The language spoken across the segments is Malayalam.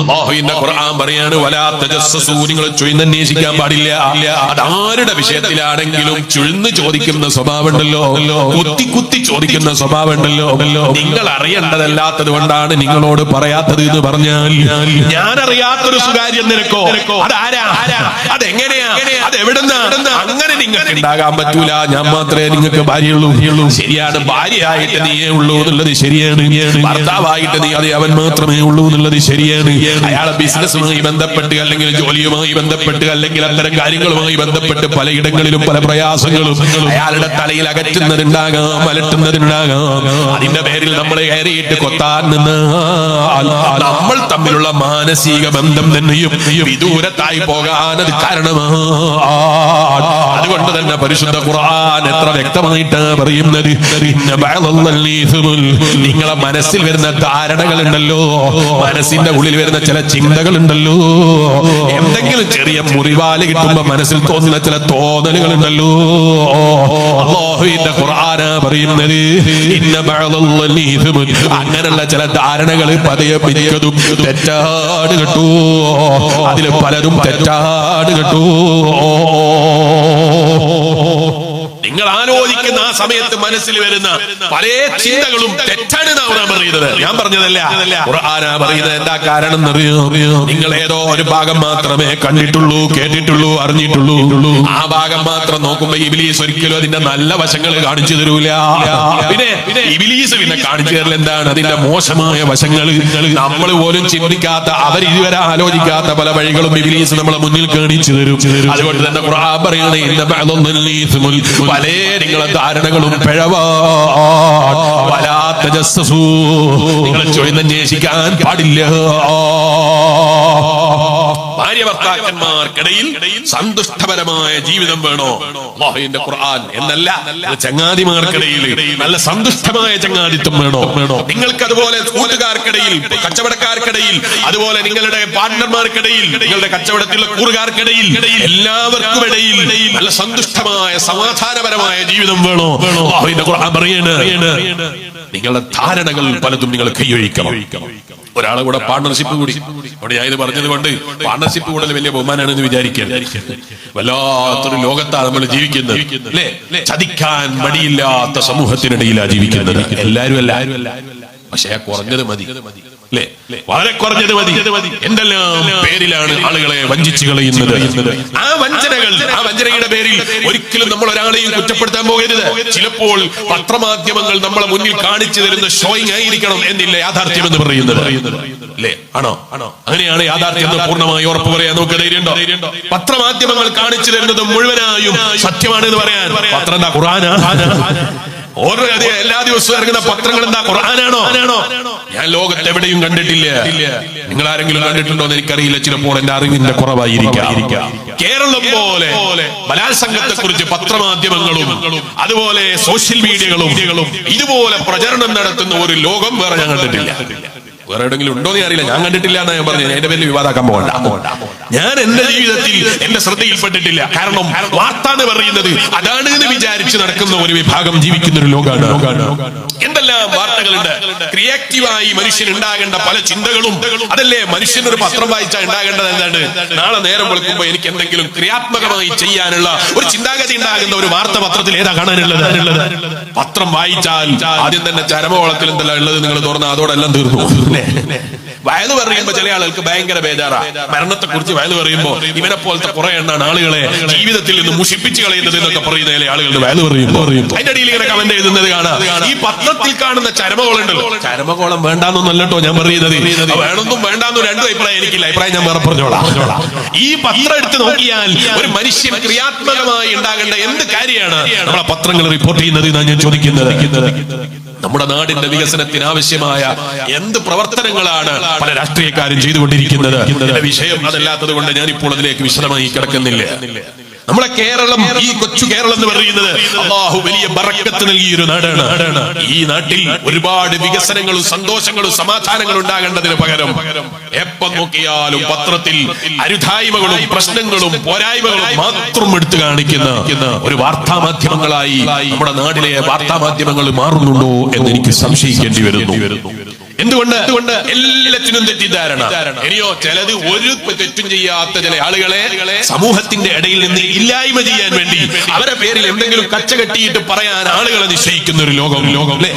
അല്ലാഹുവിന്റെ ഖുർആൻ പറയാണ് വലാ തജസ്സസൂ, നിങ്ങൾ ചുഴ്ന്നന്വേഷിക്കാൻ പാടില്ല. അതാരുടെ വിഷയത്തിലാണെങ്കിലും ചുഴ്ന്ന് ചോദിക്കുന്ന സ്വഭാവമുണ്ടല്ലോ, കുത്തി ചോദിക്കുന്ന സ്വഭാവമുണ്ടല്ലോ. നിങ്ങൾ അറിയേണ്ടതല്ലാത്തത് കൊണ്ടാണ് നിങ്ങളോട് പറയാത്തത് എന്ന് പറഞ്ഞാൽ, ഞാൻ അറിയാത്തൊരു സുകാര്യം നിനക്കോ, അതാരാ, അതെങ്ങനെയാ, അതെവിടുന്നാ, അങ്ങനെ നിങ്ങൾക്ക് ഉണ്ടാകാൻ പറ്റൂല. ഞാൻ മാത്രമേ നിങ്ങൾക്ക് ഭാര്യയുള്ളൂ. ശരിയാണ്, ഭാര്യയായിട്ട് നീയേ ഉള്ളൂ എന്നുള്ളത് ശരിയാണ്. ഭർത്താവായിട്ട് നീ അത് അവൻ മാത്രമേ ഉള്ളൂ എന്നുള്ളത് ശരിയാണ്. അയാളെ ബിസിനസ്സുമായി ബന്ധപ്പെട്ട് അല്ലെങ്കിൽ ജോലിയുമായി ബന്ധപ്പെട്ട് അല്ലെങ്കിൽ അത്തരം കാര്യങ്ങളുമായി ബന്ധപ്പെട്ട് പലയിടങ്ങളിലും പല പ്രയാസങ്ങളും അയാളുടെ തലയിൽ അകറ്റുന്നതുണ്ടാകാം, അലട്ടുന്നതുണ്ടാകാം. അതിന്റെ പേരിൽ നമ്മളെ കയറിയിട്ട് കൊത്താൻ നിന്ന് നമ്മൾ തമ്മിലുള്ള മാനസിക ബന്ധം തന്നെയും വിദൂരത്തായി പോകാൻ അത് കാരണമാണ്. അതുകൊണ്ട് തന്നെ പരിശുദ്ധ ഖുർആൻ എത്ര വ്യക്തമായിട്ടാ പറയുന്നത്, നിങ്ങളെ മനസ്സിൽ വരുന്ന ധാരണകളുണ്ടല്ലോ, മനസ്സിന്റെ ഉള്ളിൽ വരുന്ന ചില ചിന്തകളുണ്ടല്ലോ, എന്തെങ്കിലും ചെറിയ മുറിവാല് കിട്ടുമ്പോ മനസ്സിൽ തോന്നുന്ന ചില തോന്നലുകളുണ്ടല്ലോ, അല്ലാഹുവിന്റെ ഖുർആനാ പറയുന്നത് അങ്ങനെയുള്ള ചില ധാരണകൾ പതിയെ പിരിക്കതും തെറ്റാണ് കേട്ടോ. അതിൽ പലതും തെറ്റാണ് കേട്ടോ. നിങ്ങൾ ആലോചിക്കുന്ന ആ സമയത്ത് മനസ്സിൽ വരുന്ന പല ചിന്തകളും തെറ്റാണെന്നാണ് പറയുന്നത്. ഞാൻ പറഞ്ഞതല്ല, ഖുർആനാ പറയുന്നത്. എന്താ കാരണം എന്നറിയോ? നിങ്ങൾ ഏതോ ഒരു ഭാഗം മാത്രമേ കണ്ടിട്ടുള്ളൂ, കേട്ടിട്ടുള്ളൂ, അറിഞ്ഞിട്ടുള്ളൂ. ആ ഭാഗം മാത്രം നോക്കുമ്പോ ഇബ്ലീസ് ഒരിക്കലും അതിന്റെ നല്ല വശങ്ങൾ കാണിച്ചു തരൂല. പിന്നെ ഇബ്ലീസ് പിന്നെ കാണിച്ചു തരൽ എന്താണ്? അതിന്റെ മോശമായ വശങ്ങൾ, നമ്മൾ പോലും ചിന്തിക്കാത്ത, അവർ ഇതുവരെ ആലോചിക്കാത്ത പല വഴികളും ഇബ്ലീസ് നമ്മളെ മുന്നിൽ കാണിച്ചു തരും. അതുകൊണ്ട് തന്നെ ഖുർആൻ പറയുന്നത് പല നിങ്ങളെ ധാരണകളും പിഴവാണ്. വലാ തജസ്സസൂ, നിങ്ങൾ ചുഴ്ന്നന്വേഷിക്കാൻ പാടില്ല. ഭാര്യ ഭർത്താക്കന്മാർക്കിടയിൽ സന്തുഷ്ടപരമായ ജീവിതം വേണോ? അല്ലാഹുവിന്റെ ഖുർആൻ എന്നല്ല, ചങ്ങാതിമാർക്കിടയിൽ നല്ല സന്തുഷ്ടമായ ചങ്ങാതിത്വം വേണോ? നിങ്ങൾക്ക് അതുപോലെ കൂട്ടുകാർക്കിടയിൽ, കച്ചവടക്കാർക്കിടയിൽ, അതുപോലെ നിങ്ങളുടെ പാർട്ട്ണർമാർക്കിടയിൽ, നിങ്ങളുടെ കച്ചവടത്തിലുള്ള കൂറുകാർക്കിടയിൽ, എല്ലാവർക്കും ഇടയിൽ നല്ല സന്തുഷ്ടമായ സമാധാനപരമായ ജീവിതം വേണോ? അല്ലാഹുവിന്റെ ഖുർആൻ പറയാണ്, നിങ്ങളുടെ ധാരണകൾ പലതും നിങ്ങൾ കൈയൊഴിക്കണം. ഒരാളെ കൂടെ പാർട്ണർഷിപ്പ് കൂടി, അവിടെ ഞാൻ ഇത് പറഞ്ഞത് കൊണ്ട് പാർട്ണർഷിപ്പ് കൂടുതൽ വലിയ ബഹുമാനാണെന്ന് വിചാരിക്കരുത്. വല്ലാത്തൊരു ലോകത്താണ് നമ്മൾ ജീവിക്കുന്നത്, അല്ലേ? ചതിക്കാൻ മടിയില്ലാത്ത സമൂഹത്തിനിടയിലാണ് ജീവിക്കുന്നത്. എല്ലാവരും അല്ല, പക്ഷെ കുറഞ്ഞത് മതി, അല്ലേ? വളരെ കുറഞ്ഞത് മതി. എന്തെല്ലാം പേരിലാണ് ആളുകളെ വഞ്ചിച്ചു കളയുന്നത്. ആ വഞ്ചനയുടെ പേരിൽ ഒരിക്കലും നമ്മൾ ഒരാളെയും കുറ്റപ്പെടുത്താൻ പോകരുത്. ചിലപ്പോൾ പത്രമാധ്യമങ്ങൾ നമ്മളെ മുന്നിൽ കാണിച്ചു തരുന്ന ഷോയിങ് ആയിരിക്കണം എന്നില്ല യാഥാർത്ഥ്യം എന്ന് പറയുന്നത്, അല്ലേ? ആണോ? അങ്ങനെയാണ് യാഥാർത്ഥ്യം എന്ന് പൂർണ്ണമായി ഉറപ്പ് പറയാൻ നമുക്ക് ധൈര്യമുണ്ടോ? പത്രമാധ്യമങ്ങൾ കാണിച്ചു തരുന്നത് മുഴുവനായും സത്യമാണെന്ന് പറയാൻ പത്രം എന്താ, ഖുർആനാ? ഓരോ എല്ലാ ദിവസവും ഇറങ്ങുന്ന പത്രങ്ങൾ എന്താ, ഖുർആനാണോ? ഞാൻ ലോകത്ത് എവിടെയും കണ്ടിട്ടില്ല. നിങ്ങൾ ആരെങ്കിലും കണ്ടിട്ടുണ്ടോ എന്ന് എനിക്കറിയില്ല. ചിലപ്പോൾ എന്റെ അറിവിന്റെ കുറവായിരിക്കാം. കേരളം പോലെ ബലാത്സംഗത്തെ കുറിച്ച് പത്രമാധ്യമങ്ങളും അതുപോലെ സോഷ്യൽ മീഡിയകളും ഇതുപോലെ പ്രചരണം നടത്തുന്ന ഒരു ലോകം വേറെ ഞാൻ കണ്ടിട്ടില്ല. വേറെ എവിടെയെങ്കിലും ഉണ്ടോ എന്ന് അറിയില്ല, ഞാൻ കണ്ടിട്ടില്ല എന്നാ ഞാൻ പറഞ്ഞു. എന്റെ പേരിൽ വിവാദമാക്കാൻ പോകണ്ട. ഞാൻ എന്റെ ജീവിതത്തിൽ എന്റെ ശ്രദ്ധയിൽപ്പെട്ടിട്ടില്ല. കാരണം വാർത്താന്ന് പറയുന്നത് അതാണ് എന്ന് വിചാരിച്ച് നടക്കുന്ന ഒരു വിഭാഗം ജീവിക്കുന്ന ഒരു ലോകമാണ്. എന്തെല്ലാം വാർത്തകളുണ്ട്. ക്രിയേറ്റീവായി മനുഷ്യൻ ഉണ്ടാകേണ്ട പല ചിന്തകളും, അതല്ലേ മനുഷ്യനൊരു പത്രം വായിച്ചാൽ ഉണ്ടാകേണ്ടത് എന്താണ്? നാളെ നേരം വെളുക്കുമ്പോ എനിക്ക് എന്തെങ്കിലും ക്രിയാത്മകമായി ചെയ്യാനുള്ള ഒരു ചിന്താഗതി ഉണ്ടാകുന്ന ഒരു വാർത്ത പത്രത്തിൽ ഏതാ കാണാനുള്ളത്? പത്രം വായിച്ചാൽ ആദ്യം തന്നെ ചരമകോളത്തിൽ എന്തെല്ലാം ഉള്ളത് നിങ്ങൾ തുറന്ന അതോടെല്ലാം തീർന്നു. വയത് പറയുമ്പോ ചില ആളുകൾക്ക് ഭയങ്കര ബേജാറാ. മരണത്തെ കുറിച്ച് വയത് പറയുമ്പോ ഇവനെ പോലത്തെ കുറെ എണ്ണാണ് ആളുകളെ ജീവിതത്തിൽ നിന്ന് മുഷിപ്പിച്ച് കളയുന്നത് എന്നൊക്കെ പറയുന്ന ചില ആളുകളുടെ വയത് പറയുമ്പോ അതിന്റെ അടിയിൽ ഇങ്ങനെ കമന്റ് എഴുതുന്നത് കാണാം. ഈ പത്രത്തിൽ കാണുന്ന ചരമകോളുണ്ടല്ലോ, ചരമകോളം വേണ്ടാന്നൊന്നല്ലോ ഞാൻ പറയുന്നത്. വേണമെന്നും വേണ്ടാന്നും രണ്ടും അഭിപ്രായം എനിക്കില്ല. അഭിപ്രായം ഞാൻ വേറെ പറഞ്ഞോളാം. ഈ പത്രം എടുത്ത് നോക്കിയാൽ ഒരു മനുഷ്യൻ ക്രിയാത്മകമായി ഉണ്ടാകേണ്ട എന്ത് കാര്യമാണ് നമ്മളെ പത്രങ്ങൾ റിപ്പോർട്ട് ചെയ്യുന്നത് എന്നാണ് ഞാൻ ചോദിക്കുന്നത്. നമ്മുടെ നാടിന്റെ വികസനത്തിന് ആവശ്യമായ എന്ത് പ്രവർത്തനങ്ങളാണ് പല രാഷ്ട്രീയക്കാരും ചെയ്തുകൊണ്ടിരിക്കുന്നത്? വിഷയം അതല്ലാത്തത് കൊണ്ട് ഞാനിപ്പോൾ അതിലേക്ക് വിശദമായി കിടക്കുന്നില്ല. നമ്മളെ കേരളം, ഈ കൊച്ചു കേരളം എന്ന് പറയുന്നത് അല്ലാഹു വലിയ ബറക്കത്ത് നൽകിയൊരു നാടാണ്. ഈ നാട്ടിൽ ഒരുപാട് വികസനങ്ങളും സന്തോഷങ്ങളും സമാധാനങ്ങളും ഉണ്ടാകേണ്ടതിന് പകരം എപ്പം നോക്കിയാലും പത്രത്തിൽ അരുതായ്മകളും പ്രശ്നങ്ങളും പോരായ്മകളും മാത്രം എടുത്തു കാണിക്കുന്ന ഒരു വാർത്താ മാധ്യമങ്ങളായി നമ്മുടെ നാട്ടിലെ വാർത്താ മാധ്യമങ്ങൾ മാറുന്നുണ്ടോ എന്ന് എനിക്ക് സംശയിക്കേണ്ടി വരുന്നു. എന്തുകൊണ്ട് എല്ലാത്തിനും തെറ്റിദ്ധാരണ. ഇനിയോ ചിലത് ഒരു തെറ്റും ചെയ്യാത്ത ചില ആളുകളെ സമൂഹത്തിന്റെ ഇടയിൽ നിന്ന് ഇല്ലായ്മ ചെയ്യാൻ വേണ്ടി അവരെ പേരിൽ എന്തെങ്കിലും കച്ച കെട്ടിയിട്ട് പറയാൻ ആളുകളെ നിശ്ചയിക്കുന്ന ഒരു ലോകം അല്ലേ?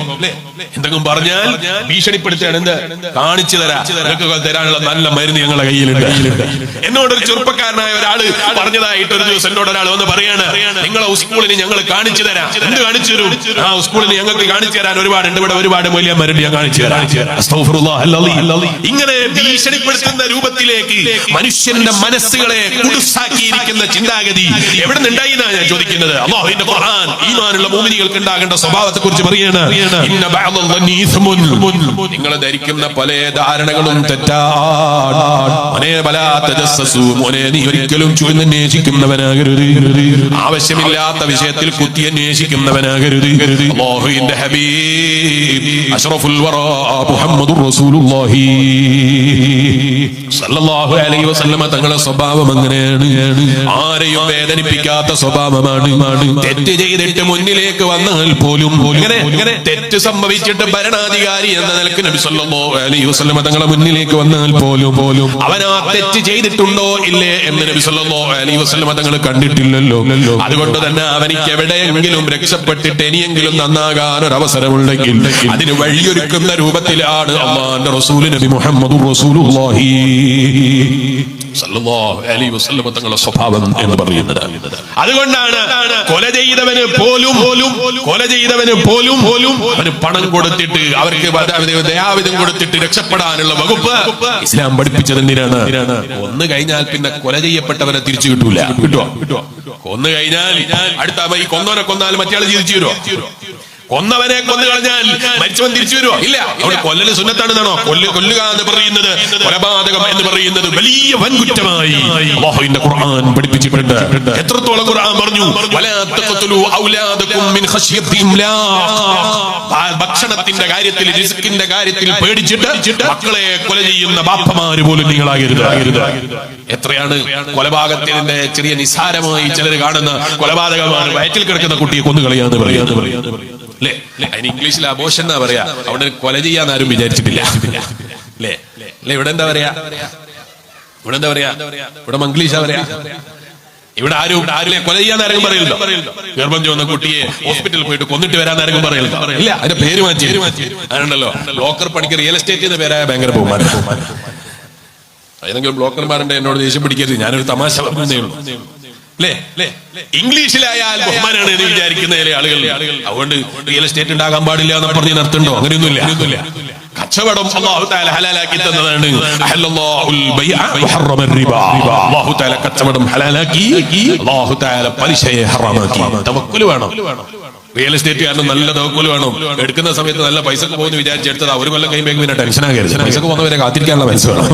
എന്തെങ്കിലും പറഞ്ഞാൽ ഭീഷണിപ്പെടുത്തുകയാണ്. എന്ത് കാണിച്ചു തരാനുള്ള നല്ല മരുന്ന് ഞങ്ങളുടെ കയ്യിലുണ്ട്. എന്നോടൊരു ചെറുപ്പക്കാരനായ ഒരാള് പറഞ്ഞതായിട്ട് ഒരു ദിവസം എന്നോട് ഒരാൾ വന്ന് പറയാണ്, നിങ്ങളെ സ്കൂളിന് ഞങ്ങൾ കാണിച്ചു തരാം. എന്ത് കാണിച്ചു തരും? ആ സ്കൂളിന് ഞങ്ങൾക്ക് കാണിച്ചു തരാൻ ഒരുപാടുണ്ട്, ഇവിടെ ഒരുപാട് മൂല്യന്മാരുണ്ട്, ഞാൻ കാണിച്ചു തരാം. ഇങ്ങനെ ഭീഷണിപ്പെടുത്തുന്ന രൂപത്തിലേക്ക് മനുഷ്യന്റെ മനസ്സുകളെ കുടുസാക്കിയിരിക്കുന്ന ചിന്താഗതി എവിടെ നിന്നുണ്ടായി എന്നാണ് ഞാൻ ചോദിക്കുന്നത്. അല്ലാഹുവിന്റെ ഖുർആൻ ഈമാനുള്ള മുഅ്മിനീങ്ങൾക്ക് ഉണ്ടാകേണ്ട സ്വഭാവത്തെ കുറിച്ച് പറയാണ്. നിങ്ങൾ ധരിക്കുന്ന പല ധാരണകളും തെറ്റാണ്. നീ ഒരിക്കലും ചുഴന്നന്വേഷിക്കുന്നവനാകരുത്, ആവശ്യമില്ലാത്ത വിഷയത്തിൽ കുത്തി അന്വേഷിക്കുന്നവനാകരുത്. അല്ലാഹുവിന്റെ ഹബീബ് അഷ്റഫുൽ വറാ മുഹമ്മദുർ റസൂലുള്ളാഹി സല്ലല്ലാഹു അലൈഹി വസല്ലമ തങ്ങളുടെ സ്വഭാവം അങ്ങനെയാണ്. ആരെയും വേദനിപ്പിക്കാത്ത സ്വഭാവമാണ്. തെറ്റ് ചെയ്തിട്ട് മുന്നിലേക്ക് വന്നാൽ പോലും ഇങ്ങനെ തെറ്റ് സംഭവിച്ചിട്ട് ഭരണാധികാരി എന്ന നിലക്ക് നബി സല്ലല്ലാഹു അലൈഹി വസല്ലമ തങ്ങളുടെ മുന്നിലേക്ക് വന്നാൽ പോലും അവൻ ആ തെറ്റ് ചെയ്തിട്ടുണ്ടോ ഇല്ലേ എന്ന് നബി സല്ലല്ലാഹു അലൈഹി വസല്ലമ തങ്ങൾ കണ്ടിട്ടില്ലല്ലോ. അതുകൊണ്ട് തന്നെ അവനിക്ക് എവിടെയെങ്കിലും രക്ഷപ്പെട്ടിട്ട് ഇനിയെങ്കിലും നന്നാകാൻ ഒരു അവസരമുണ്ടെങ്കിൽ അതിന് വഴിയൊരുക്കുന്ന രൂപത്തിലാണ് അല്ലാഹുവിന്റെ റസൂൽ നബി മുഹമ്മദുർ റസൂലുള്ളാഹി സല്ലല്ലാഹു അലൈഹി വസല്ലം തങ്ങളുടെ സ്വഭാവം എന്ന് പറയുന്നത്. അതുകൊണ്ടാണ് കൊല ചെയ്തവന് പോലും അവന് പണം കൊടുത്തിട്ട് അവർക്ക് ദയാവിധം കൊടുത്തിട്ട് രക്ഷപ്പെടാനുള്ള വകുപ്പ് ഇസ്ലാം പഠിപ്പിച്ചത് എന്തിനാണ്? കൊന്നു കഴിഞ്ഞാൽ പിന്നെ കൊല ചെയ്യപ്പെട്ടവനെ തിരിച്ചു കിട്ടൂല. കിട്ടുവോ? കൊന്നു കഴിഞ്ഞാൽ അടുത്ത ഈ കൊന്നവനെ കൊന്നാൽ മറ്റേ തിരിച്ചു വരുമോ? കൊന്നവനെ കൊന്നു കളഞ്ഞാൽ മരിച്ചവൻ തിരിച്ചു വരുമോ? ഇല്ല. അവിടെ കൊല്ലല് സുന്നത്താണെന്നാണോ? കൊല്ലുക എന്ന് പറയുന്നത്, കൊലപാതകം എന്ന് പറയുന്നത് വലിയ വൻകുറ്റമായി അല്ലാഹുവിന്റെ ഖുർആൻ പഠിപ്പിച്ചിട്ടുണ്ട്. എത്രത്തോളം ഖുർആൻ പറഞ്ഞു, വലാ തഖ്തുലു ഔലാദകും മിൻ ഖശ്യത്തി ഇംലാഖ്. ഭക്ഷണത്തിന്റെ കാര്യത്തിൽ, റിസ്കിന്റെ കാര്യത്തിൽ പേടിച്ചിട്ട് മക്കളെ കൊല ചെയ്യുന്ന ബാപ്പമാര് പോലും നിങ്ങളാകരുത്. എത്രയാണ് കൊലപാതകത്തിന്റെ ചെറിയ നിസ്സാരമായി ചിലർ കാണുന്ന കൊലപാതകമാണ് വയറ്റിൽ കിടക്കുന്ന കുട്ടിയെ കൊന്നുകളയാന്ന് പറയാന്ന് അല്ലേ? അതിന് ഇംഗ്ലീഷിൽ അബോഷൻ എന്നാ പറയാ. അവിടെ കൊല ചെയ്യാൻ ആരും വിചാരിച്ചിട്ടില്ല അല്ലേ? അല്ലെ ഇവിടെ എന്താ പറയാ? ഇവിടെ മംഗ്ലീഷാ പറയാ. ഇവിടെ ആരും കൊല ചെയ്യാൻ ആരെങ്കിലും പറയുന്നുണ്ടോ? ഗർഭം ചുവന്ന കുട്ടിയെ ഹോസ്പിറ്റലിൽ പോയിട്ട് കൊന്നിട്ട് വരാൻ ആരെങ്കിലും പറയുന്നുണ്ടോ? ഇല്ല. അതിന്റെ പേര് മാറ്റി അതുണ്ടല്ലോ. ബ്ലോക്കർ പണിക്ക് റിയൽ എസ്റ്റേറ്റ് എന്ന പേരായ ഭയങ്കര ബഹുമാനം. ഏതെങ്കിലും ബ്ലോക്കർമാരുണ്ട് എന്നോട് ദേഷ്യം പിടിക്കരുത്, ഞാനൊരു തമാശ പറഞ്ഞേ ഉള്ളൂ അല്ലേ? ഇംഗ്ലീഷിലായാൽ ബഹുമാനാണ് എന്ന് വിചാരിക്കുന്ന ചില ആളുകൾ. അതുകൊണ്ട് റിയൽ എസ്റ്റേറ്റ് ഉണ്ടാകാൻ പാടില്ല എന്ന് പറഞ്ഞ് നിർത്തുണ്ടോ? അങ്ങനെയൊന്നുമില്ല. കച്ചവടം അല്ലാഹു തആല ഹലാലാക്കി തന്നതാണ്. അഹല്ലല്ലാഹുൽ ബൈഅ വഹറമ റിബ. അല്ലാഹു തആല കച്ചവടം ഹലാലാക്കി, അല്ലാഹു തആല പലിശയെ ഹറാമാക്കി. തവക്കുൽ വേണം. റിയൽ എസ്റ്റേറ്റുകാരന് നല്ല തവക്കുൽ വേണം. എടുക്കുന്ന സമയത്ത് നല്ല പൈസക്ക് പോകുന്നു വിചാരിച്ചെടുത്തത് ഒരു കൊല്ലം കഴിയുമ്പോൾ പിന്നെ ടെൻഷൻ ആകരുത്. പൈസക്ക് പോകുന്നവരെ കാത്തിരിക്കാനുള്ള പൈസ വേണം.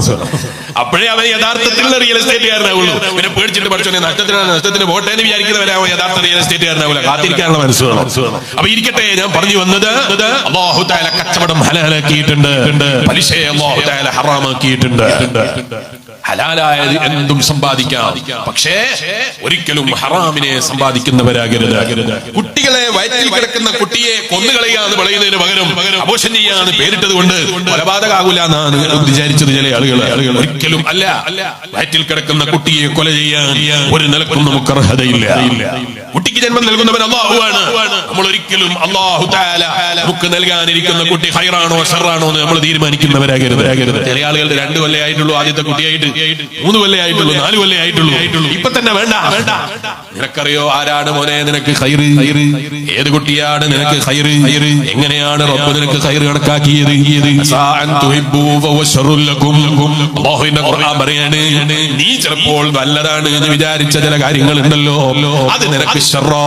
അപ്പോഴേ അവൻ യഥാർത്ഥത്തിലുള്ള റിയൽ എസ്റ്റേറ്റുകാരനാവുള്ളൂ. പിന്നെ പേടിച്ചിട്ട് പഠിച്ചോനെ നഷ്ടത്തിന് പോട്ടെ എന്ന് വിചാരിക്കുന്നവരാവും യഥാർത്ഥ റിയൽ എസ്റ്റേറ്റുകാരനാവില്ല. കാത്തിരിക്കാനുള്ള മനസ്സ് വേണം. അപ്പൊ ഇരിക്കട്ടെ, ഞാൻ പറഞ്ഞു വന്നത് അല്ലാഹു തആല കച്ചവടം ഹലാലാക്കിയിട്ടുണ്ട്, പലിശയെ അല്ലാഹു തആല ഹറാമാക്കിയിട്ടുണ്ട്. ഹലാലായത് എന്തും സമ്പാദിക്കാം, പക്ഷേ ഒരിക്കലും ഹറാമിനെ സമ്പാദിക്കുന്നവരാകരുത്. കുട്ടികളെ വയറ്റിൽ കിടക്കുന്ന കുട്ടിയെ കൊന്നുകളയുക എന്ന് പറയുന്നതിന് പകരം അബോഷൻ ചെയ്യാന്ന് പേരിട്ടത് കൊണ്ട് കൊലപാതകമാകൂല എന്നാണ് വിചാരിച്ചത് ചില ആളുകൾ. ഒരിക്കലും അല്ല. വയറ്റിൽ കിടക്കുന്ന കുട്ടിയെ കൊല ചെയ്യാൻ ഒരു നിലക്കും നമുക്ക് അർഹതയില്ല. കുട്ടിക്ക് ജന്മം നൽകുന്നവൻ അല്ലാഹുവാണ്. നമ്മൾ ഒരിക്കലും അല്ലാഹു തആല നമുക്ക് നൽകാനിരിക്കുന്ന കുട്ടി ഹൈറാണോ ഷർറാണോ എന്ന് നമ്മൾ തീരുമാനിക്കുന്നവരാകരുത്. ചില ആളുകളുടെ 2 കൊല്ലം ആയിട്ടുള്ളൂ, ആദ്യത്തെ കുട്ടിയായിട്ട് 3 കൊല്ലം ആയിട്ടുള്ളൂ, 4 കൊല്ലം ആയിട്ടുള്ളൂ. ഇപ്പൊ തന്നെ വേണ്ട. നിനക്കറിയോ ആരാണ് മോനെ നിനക്ക് ഖൈറ്? ഏത് കുട്ടിയാണ് നിനക്ക് ഖൈറ്? എങ്ങനെയാണ് റബ്ബ് നിനക്ക് ഖൈറ് കണക്കാക്കിയത്? അല്ലാഹുവിന്റെ ഖുർആൻ പറയാണ്, നീ ചിലപ്പോൾ നല്ലതാണ് എന്ന് വിചാരിച്ച ചില കാര്യങ്ങൾ ഉണ്ടല്ലോ, അത് നിനക്ക് ശർറാ